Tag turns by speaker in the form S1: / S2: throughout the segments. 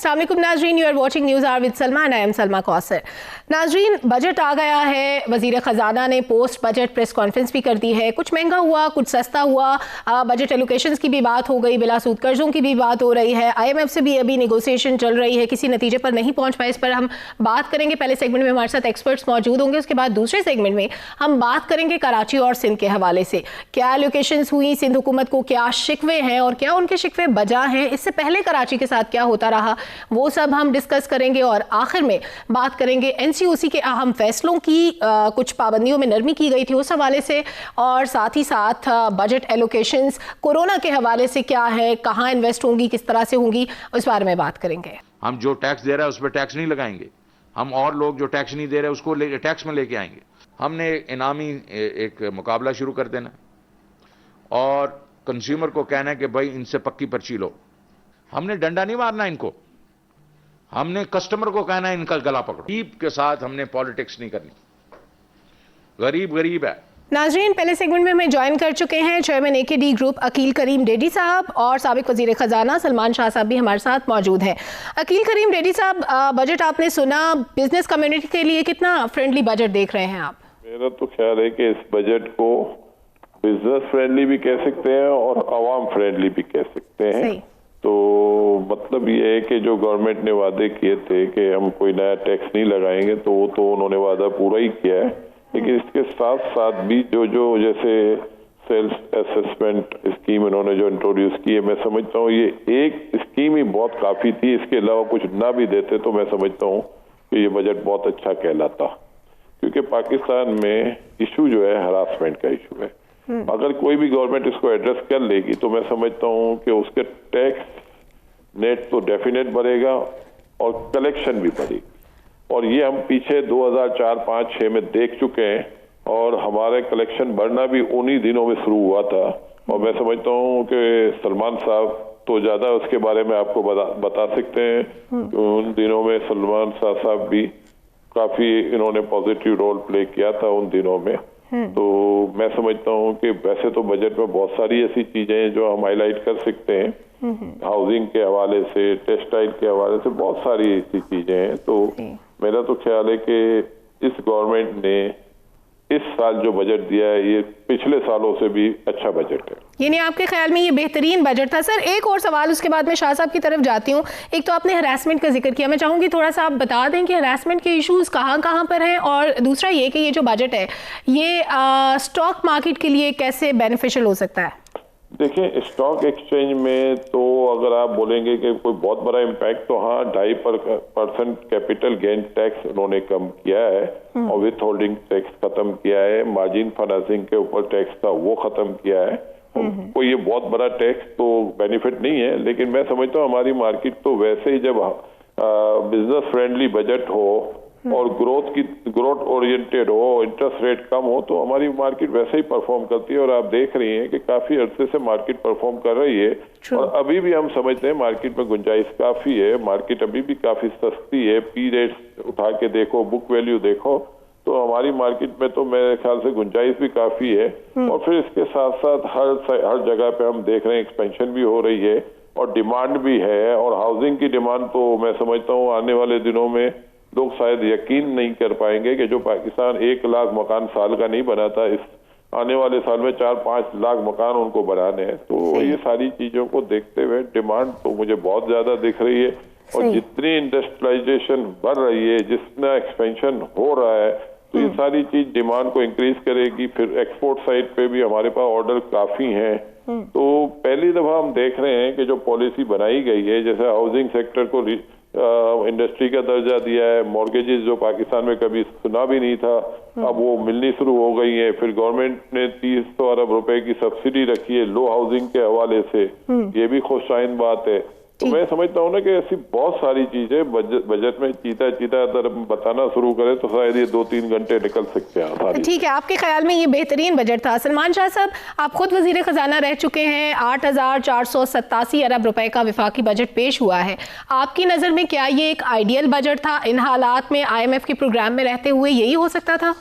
S1: अस्सलाम वालेकुम नाजरीन, you are watching news hour with Salma and I am Salma Kausar. नाजरीन, बजट आ गया है। वज़ीर ख़जाना ने पोस्ट बजट प्रेस कॉन्फ्रेंस भी कर दी है। कुछ महंगा हुआ, कुछ सस्ता हुआ। बजट एलोकेशंस की भी बात हो गई, बिलासूद कर्जों की भी बात हो रही है। IMF से भी अभी नेगोशिएशन चल रही है, किसी नतीजे पर नहीं पहुंच पाए। इस पर हम बात करेंगे। पहले सेगमेंट में हमारे साथ एक्सपर्ट्स मौजूद होंगे, उसके बाद दूसरे सेगमेंट में हम बात करेंगे कराची और सिंध के हवाले से। क्या एलोकेशंस हुई, सिंध हुकूमत को क्या शिकवे हैं और क्या उनके शिकवे बजा हैं, इससे पहले कराची के साथ क्या होता रहा, वो सब हम डिस्कस करेंगे। और आखिर में बात करेंगे NCOC के अहम फैसलों की, कुछ पाबंदियों में नरमी की गई थी उस हवाले से, और साथ ही साथ बजट एलोकेशंस कोरोना के हवाले से क्या है, कहाँ इन्वेस्ट होंगी, किस तरह से होंगी, उस बारे में बात करेंगे।
S2: हम जो टैक्स दे रहे हैं उस पर टैक्स नहीं लगाएंगे, हम और लोग जो टैक्स नहीं दे रहे उसको टैक्स में लेके आएंगे। हमने इनामी एक मुकाबला शुरू कर देना और कंज्यूमर को कहना है कि भाई इनसे पक्की पर्ची लो। हमने डंडा नहीं मारना इनको, हमने कस्टमर को कहना है इनका गला पकड़ो। गरीब के साथ हमने पॉलिटिक्स नहीं करनी, गरीब गरीब है।
S1: नाजरीन, पहले सेगमेंट में हमें ज्वाइन कर चुके हैं चेयरमैन AKD ग्रुप अकील करीम डेडी साहब, और साबिक वजीर खजाना सलमान शाह साहब भी हमारे साथ मौजूद हैं। अकील करीम डेडी साहब, बजट आपने सुना, बिजनेस कम्युनिटी के लिए कितना फ्रेंडली बजट देख रहे हैं आप?
S3: मेरा तो ख्याल है कि इस बजट को बिजनेस फ्रेंडली भी कह सकते हैं और आवाम फ्रेंडली भी कह सकते हैं।
S1: सही।
S3: तो मतलब ये है कि जो गवर्नमेंट ने वादे किए थे कि हम कोई नया टैक्स नहीं लगाएंगे, तो वो तो उन्होंने वादा पूरा ही किया है। लेकिन इसके साथ साथ भी जो जैसे सेल्स असेसमेंट स्कीम इन्होंने जो इंट्रोड्यूस की है, मैं समझता हूँ ये एक स्कीम ही बहुत काफी थी। इसके अलावा कुछ ना भी देते तो मैं समझता हूँ कि ये बजट बहुत अच्छा कहलाता, क्योंकि पाकिस्तान में इशू जो है हरासमेंट का इशू है। अगर कोई भी गवर्नमेंट इसको एड्रेस कर लेगी तो मैं समझता हूँ कि उसके टैक्स नेट तो डेफिनेट बढ़ेगा और कलेक्शन भी बढ़ेगी। और ये हम पीछे 2004, 5, 6 में देख चुके हैं, और हमारे कलेक्शन बढ़ना भी उन्हीं दिनों में शुरू हुआ था। और मैं समझता हूँ कि सलमान साहब तो ज्यादा उसके बारे में आपको बता सकते हैं। उन दिनों में सलमान शाह साहब भी काफी इन्होंने पॉजिटिव रोल प्ले किया था उन दिनों में। तो मैं समझता हूँ कि वैसे तो बजट में बहुत सारी ऐसी चीजें हैं जो हम हाईलाइट कर सकते हैं, हाउसिंग के हवाले से, टेक्सटाइल के हवाले से बहुत सारी ऐसी चीजें हैं। तो मेरा तो ख्याल है कि इस गवर्नमेंट ने इस साल जो बजट दिया है ये पिछले सालों से भी अच्छा बजट है।
S1: यानी आपके ख्याल में ये बेहतरीन बजट था। सर, एक और सवाल उसके बाद मैं शाह साहब की तरफ जाती हूँ। एक तो आपने हरासमेंट का जिक्र किया, मैं चाहूँगी थोड़ा सा आप बता दें कि हरासमेंट के इश्यूज कहाँ कहाँ पर हैं, और दूसरा ये कि ये जो बजट है ये स्टॉक मार्केट के लिए कैसे बेनिफिशियल हो सकता है?
S3: देखिए, स्टॉक एक्सचेंज में तो अगर आप बोलेंगे कि कोई बहुत बड़ा इम्पैक्ट, तो हाँ 2.5% कैपिटल गेन टैक्स उन्होंने कम किया है और विथ होल्डिंग टैक्स खत्म किया है। मार्जिन फाइनेंसिंग के ऊपर टैक्स था वो खत्म किया है। कोई ये बहुत बड़ा टैक्स तो बेनिफिट नहीं है, लेकिन मैं समझता हूँ हमारी मार्केट तो वैसे ही जब बिजनेस फ्रेंडली बजट हो और ग्रोथ ओरिएंटेड हो, इंटरेस्ट रेट कम हो, तो हमारी मार्केट वैसे ही परफॉर्म करती है। और आप देख रही हैं कि काफी अरसे से मार्केट परफॉर्म कर रही है। और अभी भी हम समझते हैं मार्केट में गुंजाइश काफी है, मार्केट अभी भी काफी सस्ती है। पी रेट उठा के देखो, बुक वैल्यू देखो, तो हमारी मार्केट में तो मेरे ख्याल से गुंजाइश भी काफी है। और फिर इसके साथ साथ हर जगह पे हम देख रहे हैं एक्सपेंशन भी हो रही है और डिमांड भी है। और हाउसिंग की डिमांड तो मैं समझता हूँ आने वाले दिनों में लोग शायद यकीन नहीं कर पाएंगे कि जो पाकिस्तान 1 लाख मकान साल का नहीं बनाता, इस आने वाले साल में 4-5 लाख मकान उनको बनाने हैं। तो ये सारी चीजों को देखते हुए डिमांड तो मुझे बहुत ज्यादा दिख रही है। और जितनी इंडस्ट्रियलाइजेशन बढ़ रही है, जितना एक्सपेंशन हो रहा है, तो ये सारी चीज डिमांड को इंक्रीज करेगी। फिर एक्सपोर्ट साइड पे भी हमारे पास ऑर्डर काफी हैं। तो पहली दफा हम देख रहे हैं कि जो पॉलिसी बनाई गई है, जैसे हाउसिंग सेक्टर को इंडस्ट्री का दर्जा दिया है, मॉर्गेजेस जो पाकिस्तान में कभी सुना भी नहीं था, अब वो मिलनी शुरू हो गई है। फिर गवर्नमेंट ने 300 अरब रुपए की सब्सिडी रखी है लो हाउसिंग के हवाले से, ये भी खुशाइन बात है। तो मैं समझता हूँ ना कि ऐसी बहुत सारी चीजें बजट में चीता अगर बताना शुरू करें तो शायद ये 2-3 घंटे निकल सकते हैं।
S1: ठीक है, आपके ख्याल में ये बेहतरीन बजट था। सलमान शाह साहब, आप खुद वजीर खजाना रह चुके हैं। 8,487 अरब रुपए का विफाकी बजट पेश हुआ है। आपकी नजर में क्या ये एक आइडियल बजट था? इन हालात में IMF के प्रोग्राम में रहते हुए यही हो सकता था?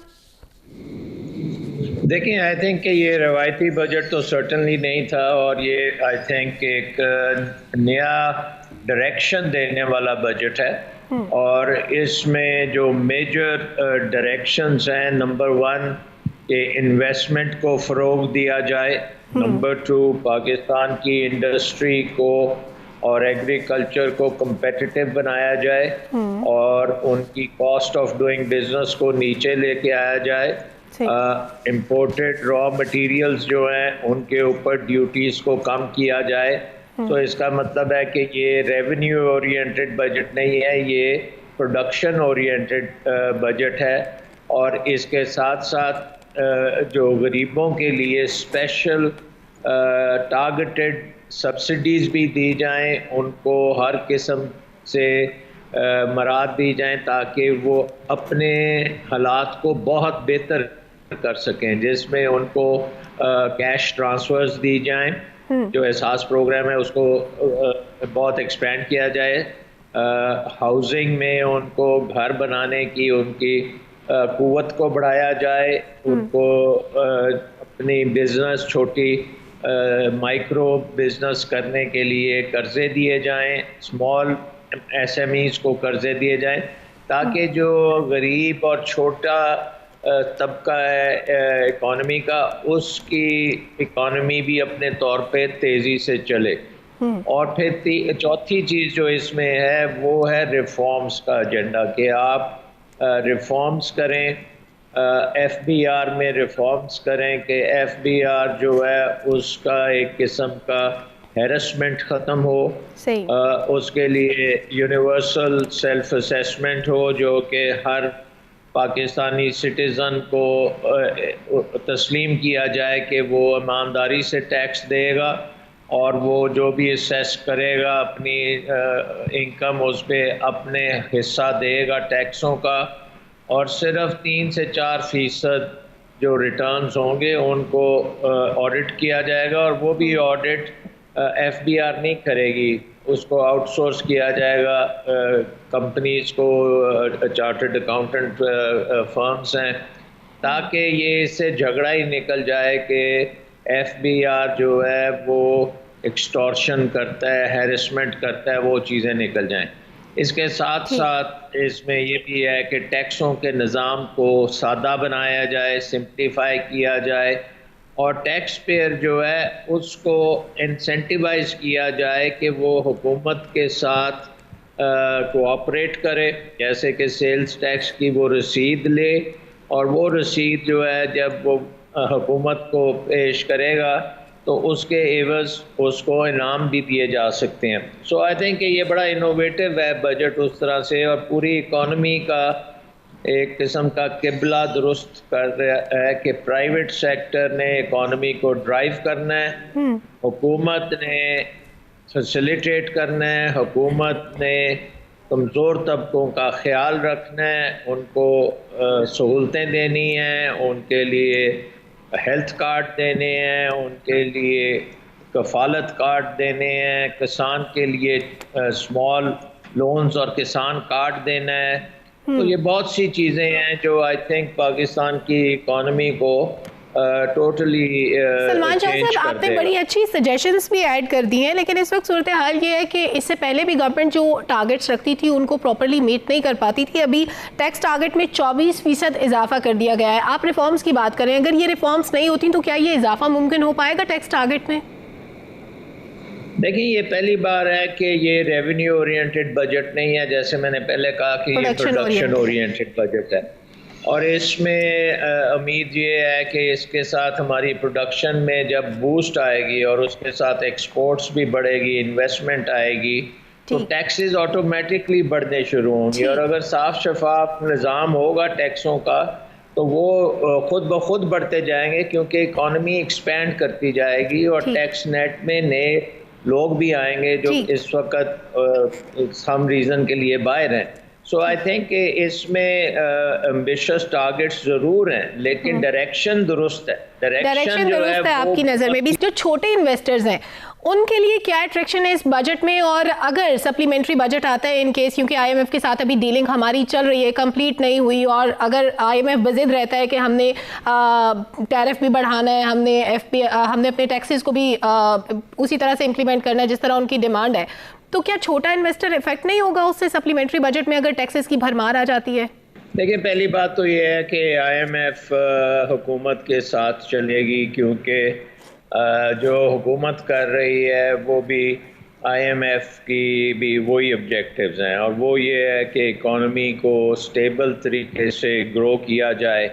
S4: देखिए, आई थिंक कि ये रवायती बजट तो सर्टनली नहीं था, और ये आई थिंक एक नया डायरेक्शन देने वाला बजट है। और इसमें जो मेजर डायरेक्शंस हैं, नंबर 1 कि इन्वेस्टमेंट को फ़रोग़ दिया जाए, नंबर 2 पाकिस्तान की इंडस्ट्री को और एग्रीकल्चर को कम्पेटिटिव बनाया जाए और उनकी कॉस्ट ऑफ डूइंग बिजनेस को नीचे लेके आया जाए। इम्पोर्टेड रॉ मटेरियल्स जो हैं उनके ऊपर ड्यूटीज़ को कम किया जाए। तो इसका मतलब है कि ये रेवेन्यू ओरिएंटेड बजट नहीं है, ये प्रोडक्शन ओरिएंटेड बजट है। और इसके साथ साथ जो गरीबों के लिए स्पेशल टारगेटेड सब्सिडीज़ भी दी जाएं, उनको हर किस्म से मराद दी जाएं ताकि वो अपने हालात को बहुत बेहतर कर सकें, जिसमें उनको कैश ट्रांसफ़र्स दी जाएं। जो एहसास प्रोग्राम है उसको बहुत एक्सपेंड किया जाए। हाउसिंग में उनको घर बनाने की उनकी क़ुव्वत को बढ़ाया जाए, उनको अपनी बिजनेस छोटी माइक्रो बिजनेस करने के लिए कर्ज़े दिए जाएं, स्मॉल SMEs को कर्ज़े दिए जाएं, ताकि जो गरीब और छोटा तबका है इकॉनमी का, उसकी इकॉनमी भी अपने तौर पे तेज़ी से चले। और फिर चौथी चीज़ जो इसमें है वो है रिफॉर्म्स का एजेंडा, कि आप रिफॉर्म्स करें, FBR में रिफॉर्म्स करें कि FBR जो है उसका एक किस्म का हैरेसमेंट ख़त्म हो। उसके लिए यूनिवर्सल सेल्फ असेसमेंट हो, जो कि हर पाकिस्तानी सिटीज़न को तस्लीम किया जाए कि वो ईमानदारी से टैक्स देगा और वो जो भी असेस करेगा अपनी इनकम उस पर अपने हिस्सा देगा टैक्सों का। और सिर्फ 3 से 4% जो रिटर्न्स होंगे उनको ऑडिट किया जाएगा, और वो भी ऑडिट FBR नहीं करेगी, उसको आउटसोर्स किया जाएगा कंपनीज को, चार्टर्ड अकाउंटेंट फर्म्स हैं, ताकि ये इससे झगड़ा ही निकल जाए कि FBR जो है वो एक्सटॉर्शन करता है, हैरेसमेंट करता है, वो चीज़ें निकल जाएं। इसके साथ साथ इसमें ये भी है कि टैक्सों के निज़ाम को सादा बनाया जाए, सिंप्लीफाई किया जाए, और टैक्स पेयर जो है उसको इंसेंटिवाइज किया जाए कि वो हुकूमत के साथ कोऑपरेट करे, जैसे कि सेल्स टैक्स की वो रसीद ले, और वो रसीद जो है जब वो हुकूमत को पेश करेगा तो उसके एवज़ उसको इनाम भी दिए जा सकते हैं। सो आई थिंक कि ये बड़ा इनोवेटिव है बजट उस तरह से, और पूरी इकॉनमी का एक किस्म का किबला दुरुस्त कर रहा है कि प्राइवेट सेक्टर ने इकॉनमी को ड्राइव करना है, हुकूमत ने फैसिलिटेट करना है, हुकूमत ने कमज़ोर तबकों का ख्याल रखना है, उनको सहूलतें देनी हैं, उनके लिए हेल्थ कार्ड देने हैं, उनके लिए कफ़ालत कार्ड देने हैं, किसान के लिए स्मॉल लोन्स और किसान कार्ड देना है। तो ये बहुत सी चीज़ें हैं जो आई थिंक पाकिस्तान की इकॉनमी को टोटली
S1: सलमान शाह साहब, आपने बड़ी अच्छी सजेशंस भी ऐड कर दी हैं, लेकिन इस वक्त सूरत हाल ये है कि इससे पहले भी गवर्नमेंट जो टारगेट्स रखती थी उनको प्रॉपर्ली मीट नहीं कर पाती थी। अभी टैक्स टारगेट में 24% इजाफा कर दिया गया है। आप रिफॉर्म्स की बात करें, अगर ये रिफॉर्म्स नहीं होती तो क्या ये इजाफा मुमकिन हो पाएगा टैक्स टारगेट में?
S4: देखिए, ये पहली बार है कि ये रेवेन्यू ओरिएंटेड बजट नहीं है, जैसे मैंने पहले कहा कि ये प्रोडक्शन ओरिएंटेड बजट है, और इसमें उम्मीद ये है कि इसके साथ हमारी प्रोडक्शन में जब बूस्ट आएगी और उसके साथ एक्सपोर्ट्स भी बढ़ेगी, इन्वेस्टमेंट आएगी, तो टैक्सेस ऑटोमेटिकली बढ़ने शुरू होंगे। और अगर साफ शफाफ निज़ाम होगा टैक्सों का तो वो खुद ब खुद बढ़ते जाएंगे, क्योंकि इकॉनमी एक्सपैंड करती जाएगी और टैक्स नेट में नए लोग भी आएंगे जो इस वक्त सम रीज़न के लिए बाहर हैं। सो आई थिंक इसमें एम्बिशियस टारगेट्स ज़रूर हैं, लेकिन डायरेक्शन दुरुस्त है। डायरेक्शन जो है
S1: आपकी नज़र में भी। जो छोटे इन्वेस्टर्स हैं उनके लिए क्या अट्रैक्शन है इस बजट में? और अगर सप्लीमेंट्री बजट आता है इन केस, क्योंकि आईएमएफ के साथ अभी डीलिंग हमारी चल रही है, कंप्लीट नहीं हुई, और अगर आईएमएफ बजिद रहता है कि हमने टैरिफ भी बढ़ाना है, हमने हमने अपने टैक्सेस को भी उसी तरह से इम्प्लीमेंट करना है जिस तरह उनकी डिमांड है, तो क्या छोटा इन्वेस्टर इफेक्ट नहीं होगा उससे सप्लीमेंट्री बजट में अगर टैक्सेस की भरमार आ जाती है?
S4: देखिए, पहली बात तो ये है कि आईएमएफ हुकूमत के साथ चलेगी, क्योंकि जो हुकूमत कर रही है वो भी आईएमएफ की भी वही ऑब्जेक्टिव्स हैं, और वो ये है कि इकॉनमी को स्टेबल तरीके से ग्रो किया जाए।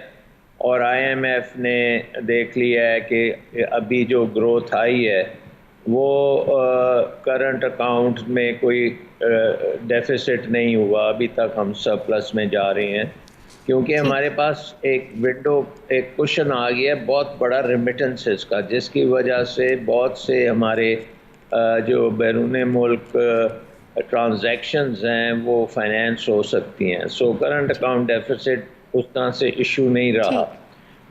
S4: और आईएमएफ ने देख लिया है कि अभी जो ग्रोथ आई है वो करंट अकाउंट में कोई डेफिसिट नहीं हुआ, अभी तक हम सरप्लस में जा रहे हैं, क्योंकि हमारे पास एक विंडो, एक कुशन आ गया है बहुत बड़ा रेमिटेंसेस का, जिसकी वजह से बहुत से हमारे जो बैरून मुल्क ट्रांजैक्शंस हैं वो फाइनेंस हो सकती हैं। सो करंट अकाउंट डेफिसिट उस तरह से इशू नहीं रहा।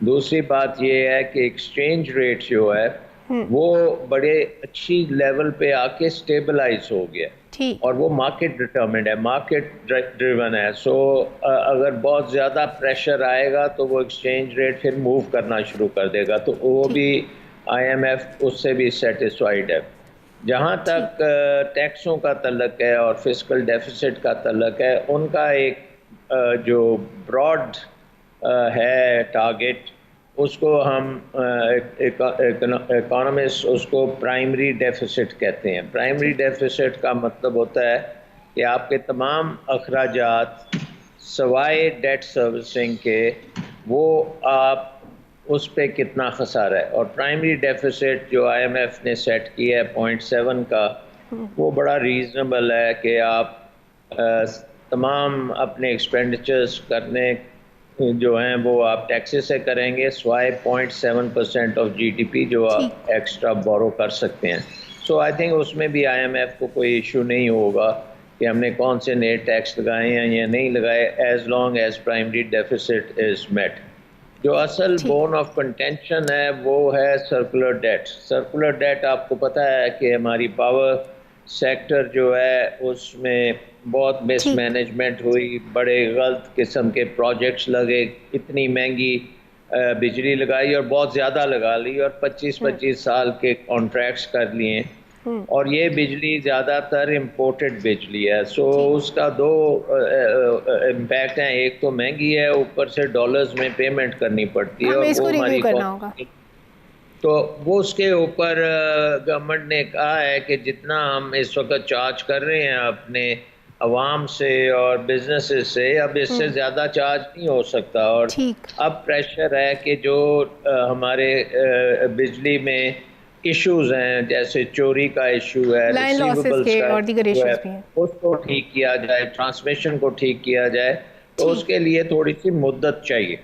S4: दूसरी बात ये है कि एक्सचेंज रेट जो है वो बड़े अच्छी लेवल पे आके स्टेबलाइज हो गया, और वो मार्केट डिटरमिन्ड है, मार्केट ड्रिवन है। सो अगर बहुत ज़्यादा प्रेशर आएगा तो वो एक्सचेंज रेट फिर मूव करना शुरू कर देगा, तो वो भी आईएमएफ उससे भी सेटिस्फाइड है। जहाँ तक टैक्सों का तल्लक है और फिस्कल डेफिसिट का तल्लक है, उनका एक जो ब्रॉड है टारगेट, उसको हम इकोनॉमिस्ट उसको प्राइमरी डेफिसिट कहते हैं। प्राइमरी डेफिसिट का मतलब होता है कि आपके तमाम अखराजात सवाए डेट सर्विसिंग के, वो आप उस पे कितना खसारा है। और प्राइमरी डेफिसिट जो आईएमएफ ने सेट किया है 0.7 का, वो बड़ा रीज़नेबल है कि आप तमाम अपने एक्सपेंडिचर्स करने जो हैं वो आप टैक्सेस से करेंगे, स्वाय 0.7% ऑफ जीडीपी जो आप एक्स्ट्रा बोरो कर सकते हैं। सो आई थिंक उसमें भी आईएमएफ को कोई इशू नहीं होगा कि हमने कौन से नए टैक्स लगाए हैं या नहीं लगाए, as long as primary deficit is met. जो असल बोन ऑफ कंटेंशन है वो है सर्कुलर डेट। सर्कुलर डेट आपको पता है कि हमारी पावर सेक्टर जो है उसमें बहुत मिसमैनेजमेंट हुई, बड़े गलत किस्म के प्रोजेक्ट्स लगे, इतनी महंगी बिजली लगाई और बहुत ज़्यादा लगा ली, और 25-25 साल के कॉन्ट्रैक्ट्स कर लिए, और ये बिजली ज़्यादातर इम्पोर्टेड बिजली है। सो उसका दो इम्पैक्ट हैं, एक तो महंगी है, ऊपर से डॉलर्स में पेमेंट करनी पड़ती है, और वो हमारी तो वो उसके ऊपर गवर्नमेंट ने कहा है कि जितना हम इस वक्त चार्ज कर रहे हैं अपने अवाम से और बिजनेसेस से, अब इससे ज़्यादा चार्ज नहीं हो सकता। और अब प्रेशर है कि जो हमारे बिजली में इश्यूज हैं, जैसे चोरी का इशू है, रिसीवेबल्स का है, उसको ठीक किया जाए, ट्रांसमिशन को ठीक किया जाए, तो उसके लिए थोड़ी सी मुद्दत चाहिए।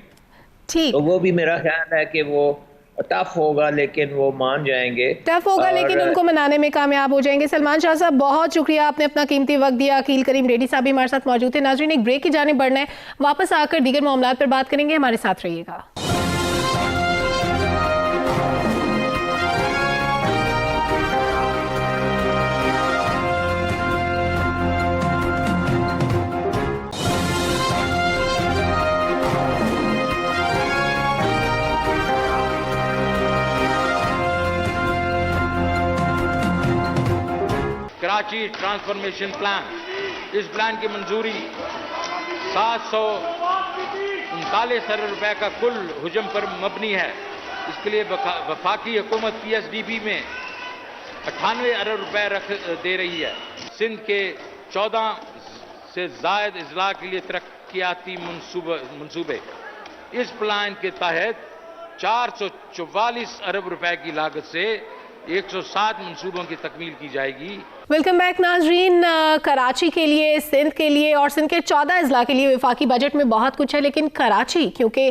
S4: तो वो भी मेरा ख्याल है कि वो टफ होगा, लेकिन वो मान जाएंगे।
S1: टफ होगा लेकिन उनको मनाने में कामयाब हो जाएंगे। सलमान शाह साहब, बहुत शुक्रिया, आपने अपना कीमती वक्त दिया। अकील करीम रेड्डी साहब भी हमारे साथ मौजूद थे। नाज़रीन, एक ब्रेक की जानिब बढ़ना है, वापस आकर दीगर मामलात पर बात करेंगे, हमारे साथ रहिएगा।
S2: कराची ट्रांसफॉर्मेशन प्लान, इस प्लान की मंजूरी 739 अरब रुपए का कुल हुजम पर मबनी है। इसके लिए वफाकी हुकूमत पीएसडीपी में 98 अरब रुपए दे रही है। सिंध के 14 से जायद अजला के लिए तरक्याती मंसूबे। इस प्लान के तहत 444 अरब रुपए की लागत से 107 मंसूबों की तकमील की जाएगी।
S1: वेलकम बैक नाजरीन। कराची के लिए, सिंध के लिए और सिंध के 14 अजला के लिए वफाकी बजट में बहुत कुछ है, लेकिन कराची क्योंकि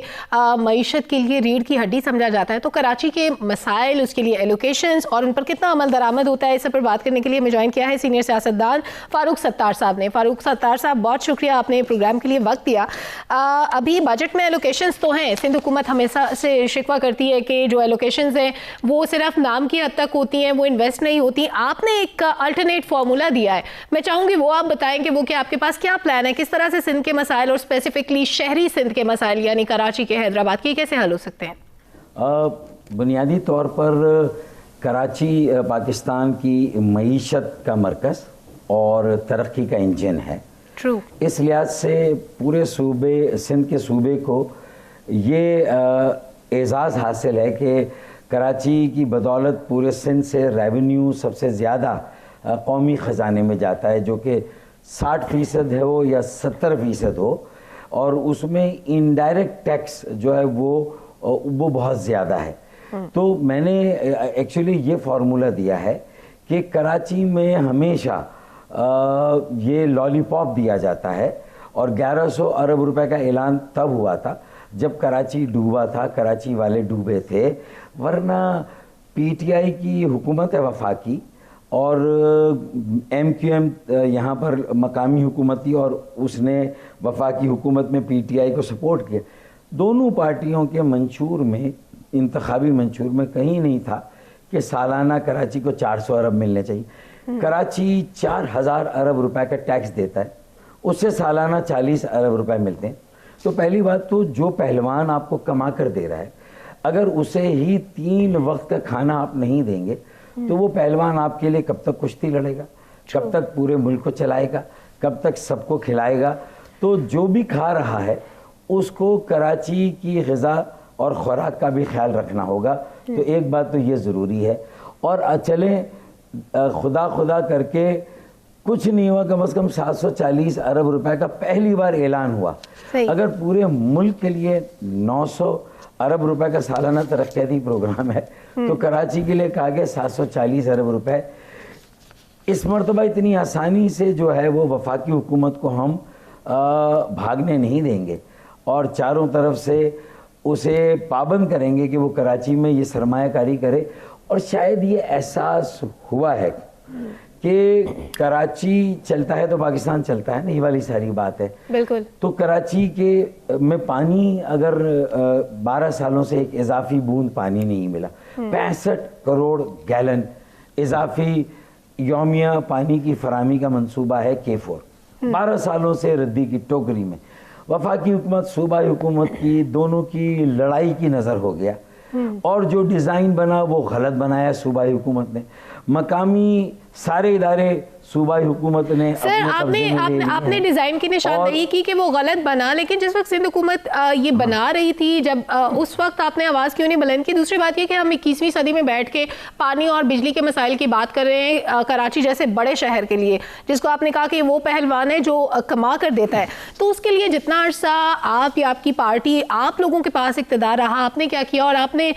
S1: मईशत के लिए रीढ़ की हड्डी समझा जाता है, तो कराची के मसाइल, उसके लिए एलोकेशंस और उन पर कितना अमल दरामद होता है, इस पर बात करने के लिए मैं ज्वाइन किया है सीनियर सियासतदान फारूक सत्तार साहब ने। फारूक सत्तार साहब, बहुत शुक्रिया, आपने प्रोग्राम के लिए वक्त दिया। अभी बजट में एलोकेशंस तो हैं, सिंध हुकूमत हमेशा से शिकवा करती है कि जो एलोकेशंस हैं वो सिर्फ नाम की हद तक होती हैं, वो इन्वेस्ट नहीं होती। आपने एक अल्टरनेट फॉर्मूला दिया है, मैं चाहूंगी वो आप बताएं कि वो कि आपके पास क्या प्लान है, किस तरह से सिंध के मसाइल और स्पेसिफिकली शहरी सिंध के मसाइल यानी कराची के, हैदराबाद के, कैसे हल हो सकते हैं?
S5: बुनियादी तौर पर कराची पाकिस्तान की मईशत का मरकज़ और तरक्की का इंजन है।
S1: ट्रू। इस
S5: लिहाज से पूरे सूबे, सिंध के सूबे को ये एजाज़ हासिल है कि कराची की बदौलत पूरे सिंध से रेवेन्यू सबसे ज़्यादा कौमी ख़जाने में जाता है, जो कि 60% है हो या 70% हो, और उसमें इनडायरेक्ट टैक्स जो है वो बहुत ज़्यादा है। तो मैंने एक्चुअली ये फार्मूला दिया है कि कराची में हमेशा ये लॉलीपॉप दिया जाता है, और 1100 अरब रुपए का ऐलान तब हुआ था जब कराची डूबा था, कराची वाले डूबे थे, वरना पीटीआई की हुकूमत है वफाकी और MQM यहाँ पर मकामी हुकूमत थी, और उसने वफाकी हुकूमत में पीटीआई को सपोर्ट किया। दोनों पार्टियों के मंशूर में, इंतखाबी मंशूर में कहीं नहीं था कि सालाना कराची को 400 अरब मिलने चाहिए। कराची 4000 अरब रुपए का टैक्स देता है, उससे सालाना 40 अरब रुपए मिलते हैं। तो पहली बात तो जो पहलवान आपको कमा कर दे रहा है, अगर उसे ही 3 वक्त का खाना आप नहीं देंगे तो वो पहलवान आपके लिए कब तक कुश्ती लड़ेगा, कब तक पूरे मुल्क को चलाएगा, कब तक सबको खिलाएगा? तो जो भी खा रहा है उसको कराची की ग़िज़ा और खुराक का भी ख्याल रखना होगा। तो एक बात तो ये ज़रूरी है। और चलें खुदा करके कुछ नहीं हुआ, कम से कम 740 अरब रुपए का पहली बार ऐलान हुआ। अगर पूरे मुल्क के लिए 900 अरब रुपए का सालाना तरक्याती प्रोग्राम है तो कराची के लिए कहा गया 740 अरब रुपए। इस मरतबा इतनी आसानी से जो है वो वफाकी हुकूमत को हम भागने नहीं देंगे और चारों तरफ से उसे पाबंद करेंगे कि वो कराची में ये सरमायाकारी करे। और शायद ये एहसास हुआ है कि कराची चलता है तो पाकिस्तान चलता है ना, ये वाली सारी बात है। बिल्कुल। तो कराची के में पानी अगर 12 सालों से एक इजाफी बूंद पानी नहीं मिला, 65 करोड़ गैलन इजाफी यौमिया पानी की फराहमी का मंसूबा है K4। 12 सालों से रद्दी की टोकरी में वफाकी हुकूमत, सूबाई हुकूमत की, दोनों की लड़ाई की नज़र हो गया, और जो डिज़ाइन बना वो गलत बनाया सूबाई हुकूमत ने। मकामी सारे इदारे सूबाई हुकूमत ने
S1: सर आपने डिज़ाइन की निशानदेही की कि वो गलत बना, लेकिन जिस वक्त सिंध हुकूमत ये बना रही थी, जब उस वक्त आपने आवाज़ क्यों नहीं बुलंद की? दूसरी बात ये कि हम 21वीं सदी में बैठ के पानी और बिजली के मसाइल की बात कर रहे हैं कराची जैसे बड़े शहर के लिए, जिसको आपने कहा कि वो पहलवान है जो कमा कर देता है। तो उसके लिए जितना अर्सा आप या आपकी पार्टी, आप लोगों के पास इक़्तिदार रहा, आपने क्या किया? और आपने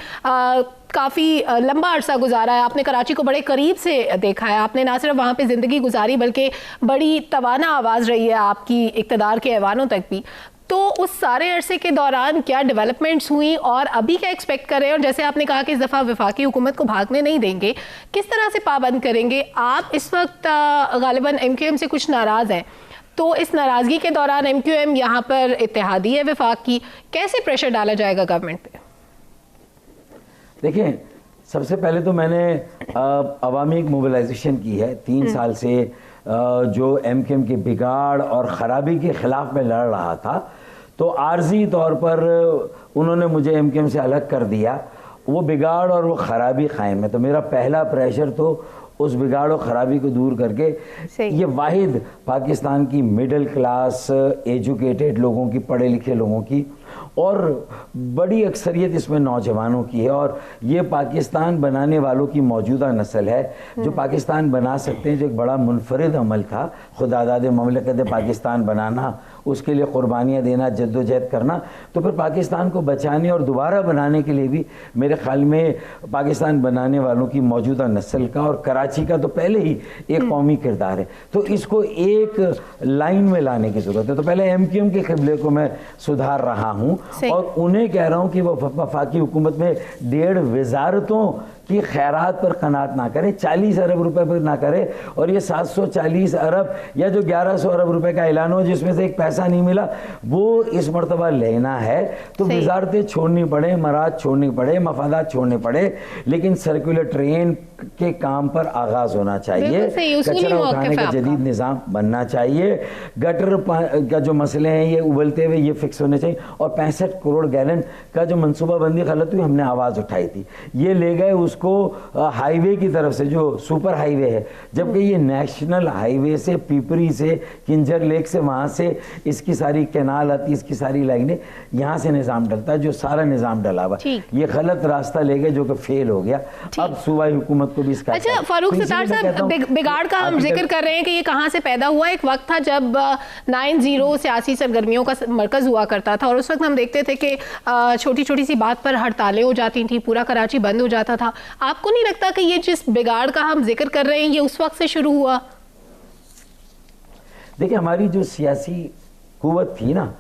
S1: काफ़ी लंबा अरसा गुजारा है, आपने कराची को बड़े करीब से देखा है, आपने ना सिर्फ वहाँ पे ज़िंदगी गुजारी बल्कि बड़ी तवाना आवाज़ रही है आपकी इक़्तिदार के ऐवानों तक भी। तो उस सारे अरसे के दौरान क्या डेवलपमेंट्स हुई और अभी क्या एक्सपेक्ट कर रहे हैं? और जैसे आपने कहा कि इस दफ़ा वफाकी हुकूमत को भागने नहीं देंगे, किस तरह से पाबंद करेंगे? आप इस वक्त गालिबन MQM से कुछ नाराज़ हैं, तो इस नाराज़गी के दौरान MQM यहाँ पर इत्तेहादी है वफाक की, कैसे प्रेशर डाला जाएगा गवर्नमेंट पे?
S5: देखिए, सबसे पहले तो मैंने अवामी मोबिलाइजेशन की है 3 साल से, जो MQM के बिगाड़ और ख़राबी के ख़िलाफ़ मैं लड़ रहा था। तो आर्जी तौर पर उन्होंने मुझे MQM से अलग कर दिया, वो बिगाड़ और वो ख़राबी कायम है। तो मेरा पहला प्रेशर तो उस बिगाड़ और ख़राबी को दूर करके ये वाहिद पाकिस्तान की मिडिल क्लास एजुकेटेड लोगों की, पढ़े लिखे लोगों की, और बड़ी अक्सरियत इसमें नौजवानों की है, और ये पाकिस्तान बनाने वालों की मौजूदा नस्ल है जो पाकिस्तान बना सकते हैं। जो एक बड़ा मुनफरिद अमल था खुदादाद ममलकत पाकिस्तान बनाना, उसके लिए कुर्बानियाँ देना, जद्दोजहद करना, तो फिर पाकिस्तान को बचाने और दोबारा बनाने के लिए भी मेरे ख्याल में पाकिस्तान बनाने वालों की मौजूदा नस्ल का और कराची का तो पहले ही एक कौमी किरदार है, तो इसको एक लाइन में लाने की ज़रूरत है। तो पहले MQM के क़िबले को मैं सुधार रहा हूँ और उन्हें कह रहा हूँ कि वो वफाकी हुकूमत में 1.5 वजारतों कि खैरात पर कनात ना करे, 40 अरब रुपए पर ना करे, और ये 740 अरब या जो 1100 अरब रुपए का ऐलान हो जिसमें से एक पैसा नहीं मिला, वो इस मरतबा लेना है तो वजारतें छोड़नी पड़े, मराद छोड़नी पड़े, मफादात छोड़ने पड़े, लेकिन सर्कुलर ट्रेन के काम पर आगाज होना चाहिए, कचरा उठाने का जदीद निज़ाम बनना चाहिए, गटर का जो मसले हैं ये उबलते हुए ये फिक्स होने चाहिए, और 65 करोड़ गैलन का जो मनसूबाबंदी गलत हुई, हमने आवाज़ उठाई थी, ये ले गए उसको हाईवे की तरफ से जो सुपर हाईवे है, जबकि ये नेशनल हाईवे से पिपरी से किंजर लेक से वहाँ से इसकी सारी कैनाल आती, इसकी सारी लाइनें यहाँ से निज़ाम डलता है, जो सारा निज़ाम डला हुआ, ये गलत रास्ता ले गए जो कि फेल हो गया। अब सूबाई हुकूमत को भी इसका
S1: अच्छा फारूक सत्तार साहब, बिगाड़ का हम जिक्र कर रहे हैं कि ये कहाँ से पैदा हुआ। एक वक्त था जब 90 सियासी सरगर्मियों का मरकज हुआ करता था और उस वक्त हम देखते थे कि छोटी छोटी सी बात पर हड़तालें हो जाती थी, पूरा कराची बंद हो जाता था। आपको नहीं लगता कि ये जिस बिगाड़ का हम जिक्र कर रहे हैं ये उस वक्त से शुरू हुआ?
S5: देखिए, हमारी जो सियासी कुव्वत थी ना,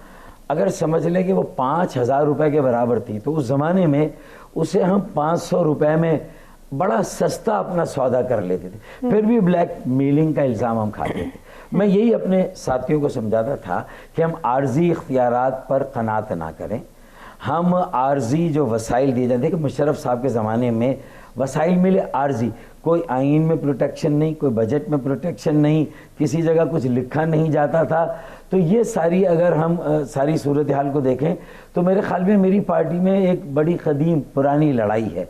S5: अगर समझ लें कि वो 5,000 रुपए के बराबर थी, तो उस ज़माने में उसे हम 500 रुपए में बड़ा सस्ता अपना सौदा कर लेते थे, फिर भी ब्लैक मेलिंग का इल्ज़ाम हम खाते थे। मैं यही अपने साथियों को समझाता था कि हम आर्जी इख्तियारात पर कनात ना करें, हम आर्जी जो वसाइल दिए जाते हैं, कि मुशर्रफ साहब के ज़माने में वसाइल मिले आर्जी, कोई आइन में प्रोटेक्शन नहीं, कोई बजट में प्रोटेक्शन नहीं, किसी जगह कुछ लिखा नहीं जाता था। तो ये सारी अगर हम सारी सूरत हाल को देखें तो मेरे ख्याल में मेरी पार्टी में एक बड़ी कदीम पुरानी लड़ाई है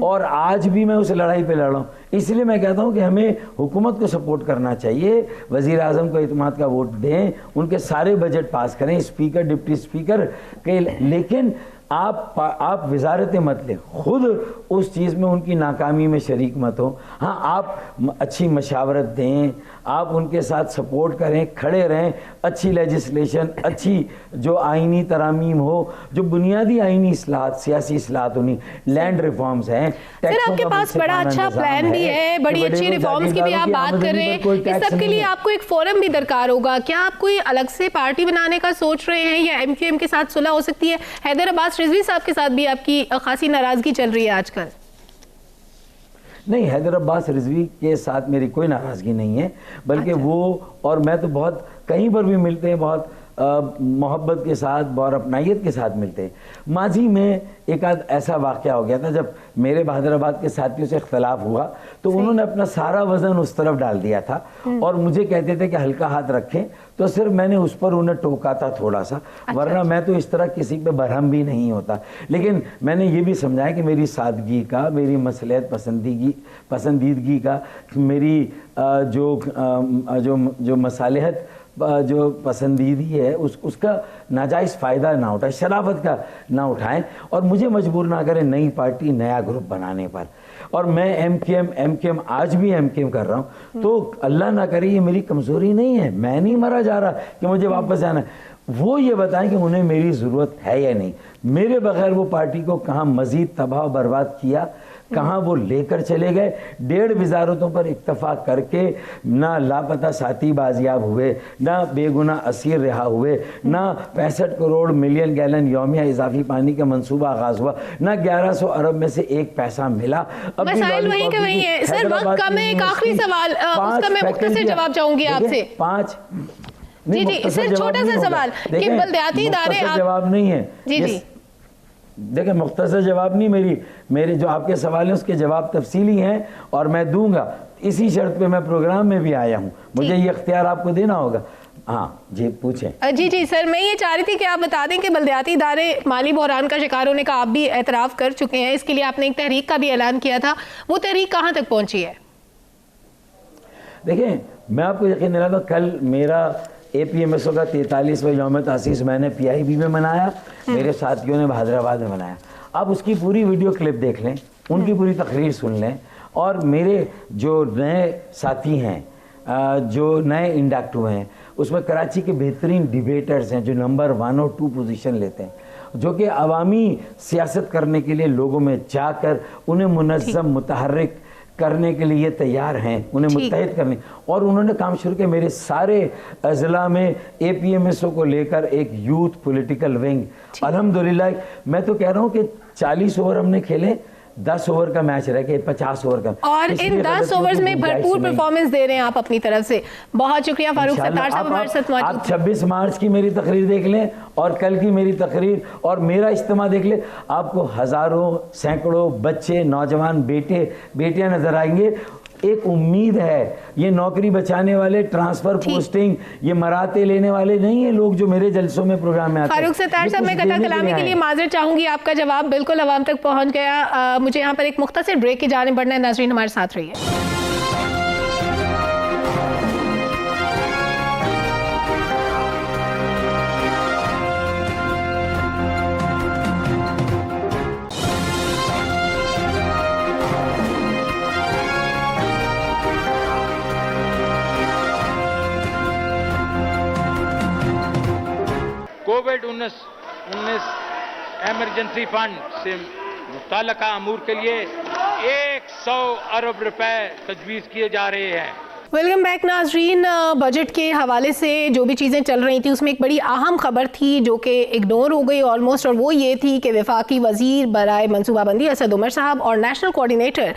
S5: और आज भी मैं उस लड़ाई पे लड़ रहा हूँ। इसलिए मैं कहता हूँ कि हमें हुकूमत को सपोर्ट करना चाहिए, वज़ीर आज़म को इत्मीनान का वोट दें, उनके सारे बजट पास करें, स्पीकर डिप्टी स्पीकर के, लेकिन आप वजारतें मत लें, खुद उस चीज़ में उनकी नाकामी में शरीक मत हो। हाँ, आप अच्छी मशावरत दें, आप उनके साथ सपोर्ट करें, खड़े रहें, अच्छी लेजिस्लेशन, अच्छी जो आइनी तरामीम हो, जो बुनियादी आइनी इस्लाहात, सियासी इस्लाहात होनी, लैंड रिफॉर्म्स हैं।
S1: सर, आपके पास बड़ा अच्छा प्लान भी है, बड़ी अच्छी रिफॉर्म्स की भी आप बात कर रहे हैं, इस सब के लिए आपको एक फोरम भी दरकार होगा। क्या आप कोई अलग से पार्टी बनाने का सोच रहे हैं या MQM के साथ सुलह हो सकती है? हैदर अब्बास रिजवी साहब के साथ भी आपकी खासी नाराजगी चल रही है आजकल।
S5: नहीं, हैदर अब्बास रिजवी के साथ मेरी कोई नाराज़गी नहीं है, बल्कि वो और मैं तो बहुत कहीं पर भी मिलते हैं, बहुत मोहब्बत के साथ और अपनाइयत के साथ मिलते हैं। माजी में एक आध ऐसा वाक़या हो गया था जब मेरे बहादुराबाद के साथियों से इख्तलाफ हुआ तो उन्होंने अपना सारा वज़न उस तरफ डाल दिया था और मुझे कहते थे कि हल्का हाथ रखें, तो सिर्फ मैंने उस पर उन्हें टोका था थोड़ा सा, वरना मैं तो इस तरह किसी पे बरहम भी नहीं होता। लेकिन मैंने ये भी समझाया कि मेरी सादगी का, मेरी मसलहत पसंदीदगी का, मेरी जो मसालहत जो पसंदीदी है उसका नाजायज़ फ़ायदा ना उठाएं, शराफत का ना उठाएं और मुझे मजबूर ना करें नई पार्टी, नया ग्रुप बनाने पर। और मैं MQM आज भी MQM कर रहा हूँ, तो अल्लाह ना करे ये मेरी कमज़ोरी नहीं है, मैं नहीं मरा जा रहा कि मुझे वापस जाना है। वो ये बताएं कि उन्हें मेरी ज़रूरत है या नहीं, मेरे बगैर वो पार्टी को कहाँ मज़ीद तबाह बर्बाद किया, कहाँ वो लेकर चले गए। 1.5 वजारतों पर इत्तफाक करके ना लापता साथी बाजियाब हुए, ना बेगुनाह असीर रिहा हुए, ना 65 करोड़ मिलियन गैलन यौमिया इजाफी पानी का मंसूबा आगाज हुआ, ना 1100 अरब में से एक पैसा मिला।
S1: अब मसाइल वहीं के वहीं है। सर, वक्त कम है, एक आखिरी सवाल, उसका मैं मुख्तसर जवाब चाहूंगी आपसे। जी, सिर्फ छोटा सा सवाल कि बल्दियाती इदारे,
S5: जवाब नहीं है
S1: जी
S5: देखिए, मुख्तसर जवाब नहीं, मेरे जो आपके सवाल हैं उसके जवाब तफसीली हैं और मैं दूंगा। इसी शर्त पे मैं प्रोग्राम में भी आया हूँ, मुझे ये इख्तियार आपको देना होगा। हाँ जी, पूछें।
S1: जी सर, मैं ये चाह रही थी कि आप बता दें कि बल्दियाती इदारे माली बहरान का शिकार होने का आप भी एतराफ़ कर चुके हैं, इसके लिए आपने एक तहरीक का भी ऐलान किया था, वो तहरीक कहाँ तक पहुँची है?
S5: देखिए, मैं आपको यकीन दिलाता हूँ, कल मेरा APMSO का 43वां यौम तासीस मैंने PIB में मनाया, मेरे साथियों ने हैदराबाद में मनाया। आप उसकी पूरी वीडियो क्लिप देख लें, उनकी पूरी तकरीर सुन लें और मेरे जो नए साथी हैं जो नए इंडक्ट हुए हैं उसमें कराची के बेहतरीन डिबेटर्स हैं जो नंबर 1 और 2 पोजीशन लेते हैं, जो कि अवामी सियासत करने के लिए लोगों में जाकर उन्हें मुनज़्ज़म मुतहर्रिक करने के लिए तैयार हैं, उन्हें मुत्तहिद करने, और उन्होंने काम शुरू किया। मेरे सारे अज़ला में APMSO को लेकर एक यूथ पॉलिटिकल विंग, अल्हम्दुलिल्लाह मैं तो कह रहा हूँ कि 40 ओवर हमने खेले, 10 ओवर का मैच रह गया 50 ओवर का,
S1: और इन 10 ओवर्स में भरपूर परफॉर्मेंस दे रहे हैं आप अपनी तरफ से। बहुत शुक्रिया फारूक सत्तार साहब हमारे साथ मौजूद।
S5: आप 26 मार्च की मेरी तकरीर देख लें और कल की मेरी तकरीर और मेरा इज्तिमा देख लें, आपको हजारों सैकड़ों बच्चे, नौजवान, बेटियां नजर आएंगे। एक उम्मीद है, ये नौकरी बचाने वाले, ट्रांसफर पोस्टिंग, ये मराते लेने वाले नहीं है लोग जो मेरे जलसों में प्रोग्राम में आते हैं।
S1: फारूक सत्तार साहब, मैं कथा कलामी के लिए माजरत चाहूंगी, आपका जवाब बिल्कुल अवाम तक पहुंच गया। मुझे यहाँ पर एक मुख्तसर ब्रेक की जाने बढ़ना है। नाज़रीन हमारे साथ रहिए।
S2: कोविड-19 एमरजेंसी फंड से मुतल्लिका अमूर के लिए 100 अरब रुपए तजवीज़ किए जा रहे हैं।
S1: वेलकम बैक नाजरीन। बजट के हवाले से जो भी चीज़ें चल रही थी उसमें एक बड़ी अहम खबर थी जो कि इग्नोर हो गई ऑलमोस्ट, और वो ये थी कि वफाकी वज़ीर बराए मनसूबाबंदी असद उमर साहब और नेशनल कोऑर्डिनेटर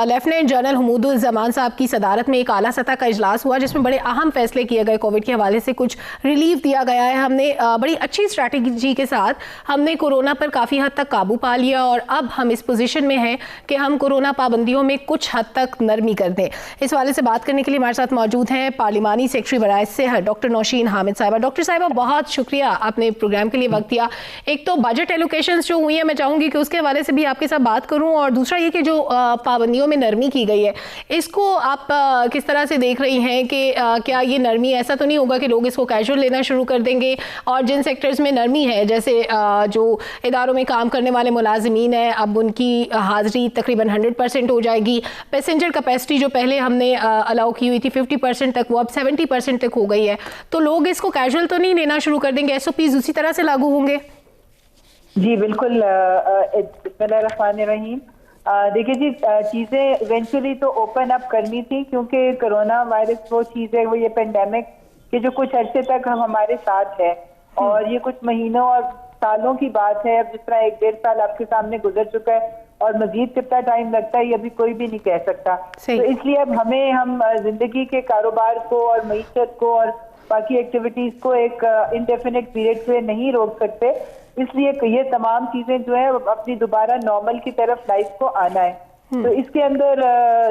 S1: लेफ्टिनेंट जनरल हमूदुज़्ज़मान साहब की सदारत में एक आला सतह का इजलास हुआ जिसमें बड़े अहम फैसले किए गए। कोविड के हवाले से कुछ रिलीफ दिया गया है। हमने बड़ी अच्छी स्ट्रैटेजी के साथ हमने कोरोना पर काफ़ी हद तक काबू पा लिया और अब हम इस पोजीशन में हैं कि हम कोरोना पाबंदियों में कुछ हद तक नरमी कर दें। इस हवाले से बात करने के लिए हमारे साथ मौजूद हैं पार्लिमानी सेक्रेटरी बराए सेहत डॉक्टर नौशीन हामिद साहिबा। डॉक्टर साहिबा, बहुत शुक्रिया आपने प्रोग्राम के लिए वक्त दिया। एक तो बजट एलोकेशंस जो हुई है मैं चाहूँगी कि उसके हवाले से भी आपके साथ बात करूँ, और दूसरा ये कि जो पाबंदियों में नरमी की गई है इसको आप किस तरह से देख रही हैं कि क्या ये नरमी ऐसा तो नहीं होगा कि लोग इसको कैजुअल लेना शुरू कर देंगे, और जिन सेक्टर्स में नरमी है जैसे जो इदारों में काम करने वाले मुलाजिमीन हैं अब उनकी हाजिरी तकरीबन 100% हो जाएगी। पैसेंजर कैपेसिटी जो पहले हमने अलाउ की हुई थी 50% तक, वो अब 70% तक हो गई है, तो लोग इसको कैजुअल तो नहीं लेना शुरू कर देंगे, SOPs उसी तरह से लागू होंगे?
S6: जी बिल्कुल। बिस्मिल्लाहिर्रहमानिर्रहीम। देखिए जी, चीज़ें इवेंचुअली तो ओपन अप करनी थी क्योंकि कोरोना वायरस वो चीज़ है, वो ये पेंडेमिक कि जो कुछ अरसे तक हम हमारे साथ है और ये कुछ महीनों और सालों की बात है। अब जिस तरह 1-1.5 साल आपके सामने गुजर चुका है और मजीद कितना टाइम लगता है ये अभी कोई भी नहीं कह सकता। तो इसलिए अब हम जिंदगी के कारोबार को और मईशत को और बाकी एक्टिविटीज को एक इंडेफिनिट पीरियड से नहीं रोक सकते, इसलिए ये तमाम चीजें जो है अपनी दोबारा नॉर्मल की तरफ लाइफ को आना है। तो इसके अंदर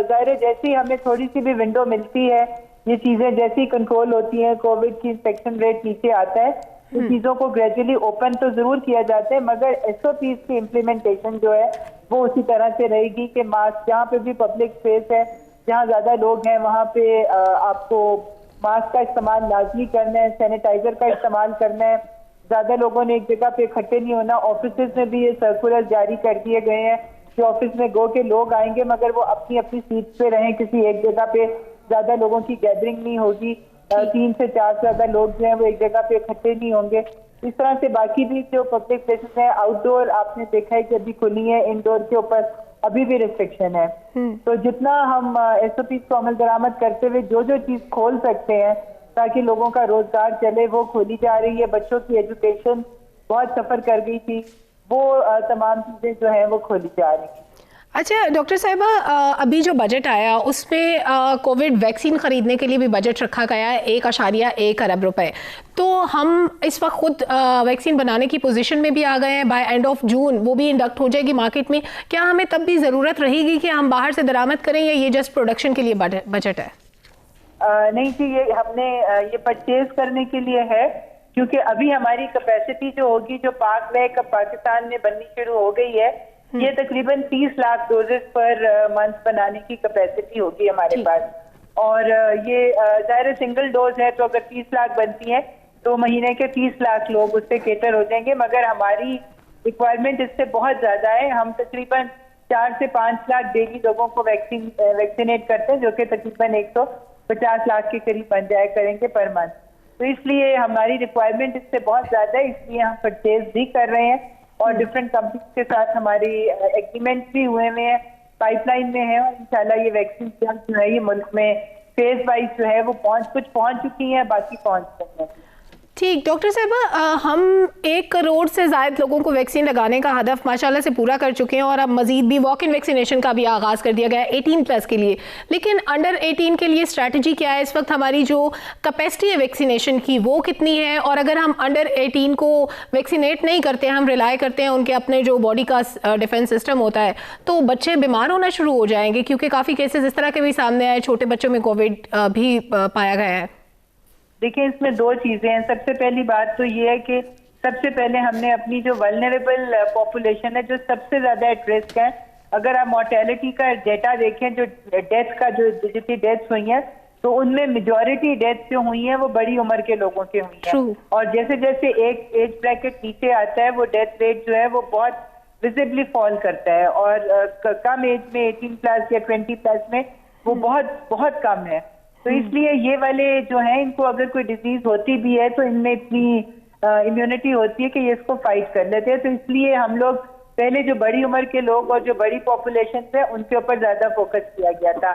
S6: जाहिर है जैसी हमें थोड़ी सी भी विंडो मिलती है, ये चीजें जैसी कंट्रोल होती हैं, कोविड की इन्फेक्शन रेट नीचे आता है, तो चीजों को ग्रेजुअली ओपन तो जरूर किया जाता है, मगर SOPs की इम्प्लीमेंटेशन जो है वो उसी तरह से रहेगी कि मास्क, जहाँ पे भी पब्लिक स्पेस है, जहाँ ज्यादा लोग हैं वहाँ पे आपको मास्क का इस्तेमाल लाजमी करना है, सैनिटाइजर का इस्तेमाल करना है, ज्यादा लोगों ने एक जगह पे इकट्ठे नहीं होना। ऑफिस में भी ये सर्कुलर जारी कर दिए गए हैं कि ऑफिस में गो के लोग आएंगे मगर वो अपनी अपनी सीट पे रहें, किसी एक जगह पे ज्यादा लोगों की गैदरिंग नहीं होगी, 3 से 4 से ज्यादा लोग जो हैं वो एक जगह पे इकट्ठे नहीं होंगे। इस तरह से बाकी भी जो पब्लिक प्लेसेस हैं, आउटडोर आपने देखा है कि अभी खुली है, इंडोर के ऊपर अभी भी रिस्ट्रिक्शन है। तो जितना हम SOPs को अमल दरामद करते हुए जो जो चीज खोल सकते हैं ताकि लोगों का रोजगार चले वो खोली जा रही है। बच्चों की एजुकेशन बहुत सफर कर गई थी, वो तमाम चीजें जो है वो खोली जा रही है।
S1: अच्छा डॉक्टर साहिबा, अभी जो बजट आया उसमें कोविड वैक्सीन खरीदने के लिए भी बजट रखा गया है 1.1 अरब रुपए, तो हम इस वक्त खुद वैक्सीन बनाने की पोजीशन में भी आ गए हैं। बाय एंड ऑफ जून वो भी इंडक्ट हो जाएगी मार्केट में। क्या हमें तब भी ज़रूरत रहेगी कि हम बाहर से दरामद करें या ये जस्ट प्रोडक्शन के लिए बजट है?
S6: नहीं जी, ये हमने ये परचेज करने के लिए है क्योंकि अभी हमारी कैपेसिटी जो होगी, जो पाक वैक पाकिस्तान में बननी शुरू हो गई है, ये तकरीबन 30 लाख डोजेस पर मंथ बनाने की कैपेसिटी होगी हमारे पास। और ये जाहिर सिंगल डोज है तो अगर 30 लाख बनती है तो महीने के 30 लाख लोग उससे केटर हो जाएंगे, मगर हमारी रिक्वायरमेंट इससे बहुत ज्यादा है। हम तकरीबन 4 से 5 लाख डेली लोगों को वैक्सीनेट करते हैं, जो कि तकरीबन 50 लाख के करीब बन जाया करेंगे पर मंथ। तो इसलिए हमारी रिक्वायरमेंट इससे बहुत ज्यादा है, इसलिए हम परचेज भी कर रहे हैं और डिफरेंट कंपनीज के साथ हमारी एग्रीमेंट भी हुए हैं, पाइपलाइन में है और इंशाल्लाह ये वैक्सीन जो है ये मुल्क में फेज वाइज जो है वो कुछ पहुंच चुकी है, बाकी पहुंच रही है।
S1: ठीक, डॉक्टर साहिबा, हम 1 करोड़ से ज़ायद लोगों को वैक्सीन लगाने का हदफ माशाल्लाह से पूरा कर चुके हैं और अब मजीद भी वॉक इन वैक्सीनेशन का भी आगाज़ कर दिया गया है 18+ के लिए। लेकिन अंडर 18 के लिए स्ट्रैटेजी क्या है? इस वक्त हमारी जो कैपेसिटी है वैक्सीनेशन की वो कितनी है? और अगर हम अंडर 18 को वैक्सीनेट नहीं करते, हम रिलाई करते हैं उनके अपने जो बॉडी का डिफेंस सिस्टम होता है, तो बच्चे बीमार होना शुरू हो जाएंगे, क्योंकि काफ़ी केसेस इस तरह के भी सामने आए, छोटे बच्चों में कोविड भी पाया गया है।
S6: देखिए, इसमें 2 चीजें हैं। सबसे पहली बात तो ये है कि सबसे पहले हमने अपनी जो वल्नरेबल पॉपुलेशन है, जो सबसे ज्यादा एट रिस्क है, अगर आप मोर्टेलिटी का डेटा देखें, जो डेथ का जो जितनी डेथ्स हुई हैं, तो उनमें मेजॉरिटी डेथ्स जो हुई हैं वो बड़ी उम्र के लोगों की हुई हैं। और जैसे जैसे एक एज ब्रैकेट नीचे आता है, वो डेथ रेट जो है वो बहुत विजिबली फॉल करता है और कम एज में 18+ या 20+ में वो बहुत बहुत कम है। तो इसलिए ये वाले जो हैं, इनको अगर कोई डिजीज होती भी है तो इनमें इतनी इम्यूनिटी होती है कि ये इसको फाइट कर लेते हैं। तो इसलिए हम लोग पहले जो बड़ी उम्र के लोग और जो बड़ी पॉपुलेशन है उनके ऊपर ज्यादा फोकस किया गया था।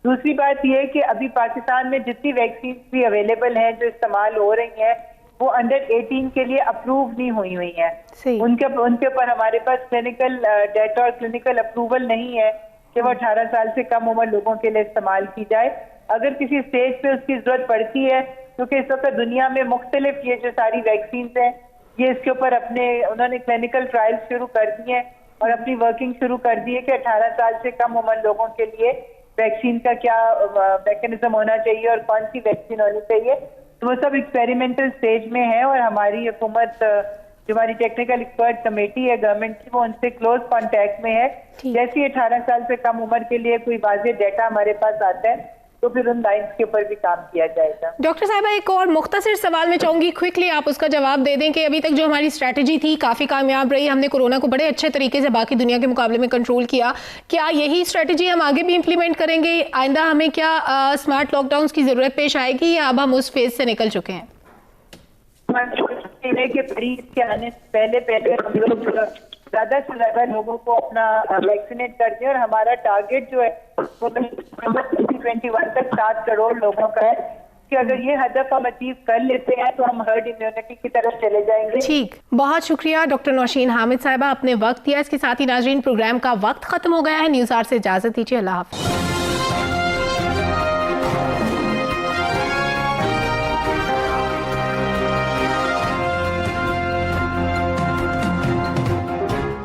S6: दूसरी बात ये है कि अभी पाकिस्तान में जितनी वैक्सीन भी अवेलेबल हैं जो इस्तेमाल हो रही हैं, वो अंडर 18 के लिए अप्रूव नहीं हुई हैं। उनके ऊपर हमारे पास क्लिनिकल डेटा और क्लिनिकल अप्रूवल नहीं है कि वो 18 साल से कम उम्र लोगों के लिए इस्तेमाल की जाए। अगर किसी स्टेज पे उसकी जरूरत पड़ती है, क्योंकि इस वक्त दुनिया में मुख्तलिफ ये जो सारी वैक्सीन हैं, ये इसके ऊपर उन्होंने क्लिनिकल ट्रायल शुरू कर दिए हैं और अपनी वर्किंग शुरू कर दी है कि 18 साल से कम उम्र लोगों के लिए वैक्सीन का क्या मैकेनिज्म होना चाहिए और कौन सी वैक्सीन होनी चाहिए। तो वो सब एक्सपेरिमेंटल स्टेज में है और हमारी हुकूमत, जो हमारी टेक्निकल एक्सपर्ट कमेटी है गवर्नमेंट की, वो उनसे क्लोज कांटेक्ट में है। जैसे 18 साल से कम उम्र के लिए कोई वाज़ेह डेटा हमारे पास आता है तो फिर उन लाइन्स के ऊपर भी काम किया जाएगा।
S1: डॉक्टर साहिबा, एक और मुख्तसर सवाल मैं चाहूँगी, क्विकली आप उसका जवाब दे दें कि अभी तक जो हमारी स्ट्रैटेजी थी काफ़ी कामयाब रही, हमने कोरोना को बड़े अच्छे तरीके से बाकी दुनिया के मुकाबले में कंट्रोल किया, क्या यही स्ट्रैटेजी हम आगे भी इम्प्लीमेंट करेंगे? आइंदा हमें क्या स्मार्ट लॉकडाउन की ज़रूरत पेश आएगी या अब हम उस फेज से निकल चुके हैं?
S6: के आने से पहले हम लोग ज्यादा से ज्यादा लोगों को अपना वैक्सीनेट कर दें और हमारा टारगेट जो है वो 2021 तक 7 करोड़ लोगों का है कि अगर ये हदफ हम अचीव कर लेते हैं तो हम हर्ड इम्यूनिटी की तरफ चले जाएंगे।
S1: ठीक, बहुत शुक्रिया डॉक्टर नौशीन हामिद साहिबा, अपने वक्त दिया। इसके साथ ही नाजरीन, प्रोग्राम का वक्त खत्म हो गया है। न्यूज़ आवर से इजाजत दीजिए। अल्लाह हाफ़िज़।